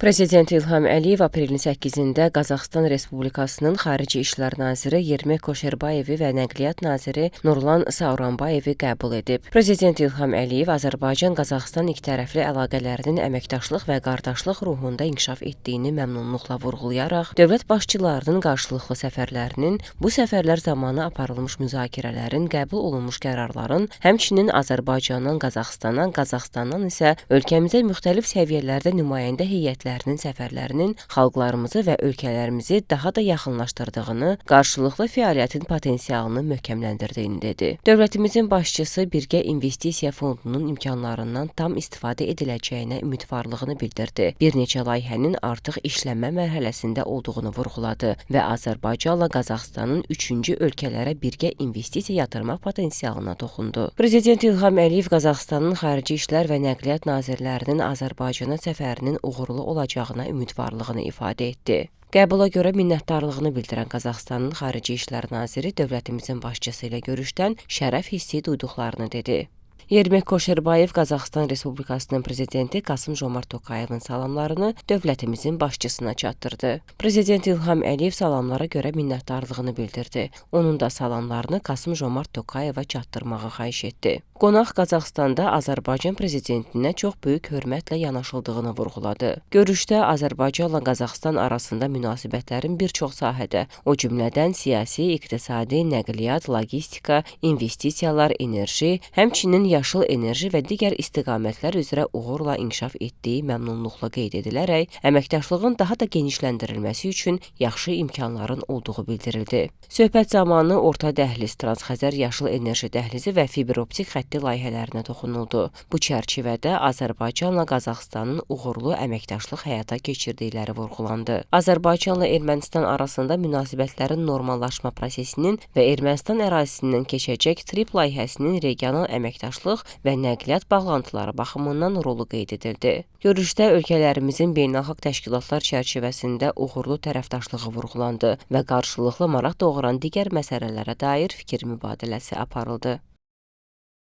Prezident İlham Əliyev aprelin 8-də Qazaxıstan Respublikasının Xarici İşlər Naziri Yermek Koşerbayevi və Nəqliyyat Naziri Nurlan Sauranbayevi qəbul edib. Prezident İlham Əliyev Azərbaycan-Qazaxıstan ikitərəfli əlaqələrinin əməkdaşlıq və qardaşlıq ruhunda inkişaf etdiyini məmnunluqla vurğulayaraq, dövlət başçılarının qarşılıqlı səfərlərinin, bu səfərlər zamanı aparılmış müzakirələrin, qəbul olunmuş qərarların, həmçinin Azərbaycandan Qazaxıstana, Qazaxıstandan isə ölkəmizə müxtəlif səviyyələrdə nümayəndə heyətlərinin səfərlərinin xalqlarımızı və ölkələrimizi daha da yaxınlaşdırdığını, qarşılıqlı fəaliyyətin potensialını möhkəmləndirdiyini dedi. Dövlətimizin başçısı birgə investisiya fondunun imkanlarından tam istifadə ediləcəyinə ümidvarlığını bildirdi. Bir neçə layihənin artıq işlənmə mərhələsində olduğunu vurğuladı və Azərbaycanla Qazaxıstanın üçüncü ölkələrə birgə investisiya yatırmaq potensialına toxundu. Prezident İlham Əliyev Qazaxıstanın Xarici İşlər və Nəqliyyat Nazirlərinin Azərbaycana səfərinin uğurlu olacağına ümidvarlığını ifadə etdi. Qəbula görə minnətdarlığını bildirən Qazaxıstanın Xarici İşlər Naziri dövlətimizin başçısı ilə görüşdən şərəf hissi duyduqlarını dedi. Yermek Koşerbayev Qazaxıstan Respublikasının prezidenti Qasım-Jomart Tokayevin salamlarını dövlətimizin başçısına çatdırdı. Prezident İlham Əliyev salamlara görə minnətdarlığını bildirdi. Onun da salamlarını Qasım-Jomart Tokayeva çatdırmağı xahiş etdi. Qonaq Qazaxıstanda Azərbaycan prezidentinə çox böyük hörmətlə yanaşıldığını vurğuladı. Görüşdə Azərbaycanla Qazaxıstan arasında münasibətlərin bir çox sahədə, o cümlədən siyasi, iqtisadi, nəqliyyat, logistika, investisiyalar, enerji, həmçinin yaşıl enerji və digər istiqamətlər üzrə uğurla inkişaf etdiyi məmnunluqla qeyd edilərək, əməkdaşlığın daha da genişləndirilməsi üçün yaxşı imkanların olduğu bildirildi. Söhbət zamanı Orta Dəhliz, Transxəzər Yaşıl Enerji Dəhlizi və fibroptik xətti layihələrinə toxunuldu. Bu çərçivədə Azərbaycanla Qazaxıstanın uğurlu əməkdaşlıq həyata keçirdikləri vurğulandı. Azərbaycanla Ermənistan arasında münasibətlərin normallaşma prosesinin və Ermənistan ərazisindən keçəcək TRIP layihəsinin regional əməkdaşlıq və nəqliyyat bağlantıları baxımından rolu qeyd edildi. Görüşdə ölkələrimizin beynəlxalq təşkilatlar çərçivəsində uğurlu tərəfdaşlığı vurğulandı və qarşılıqlı maraq doğuran digər məsələlərə dair fikir mübadiləsi aparıldı.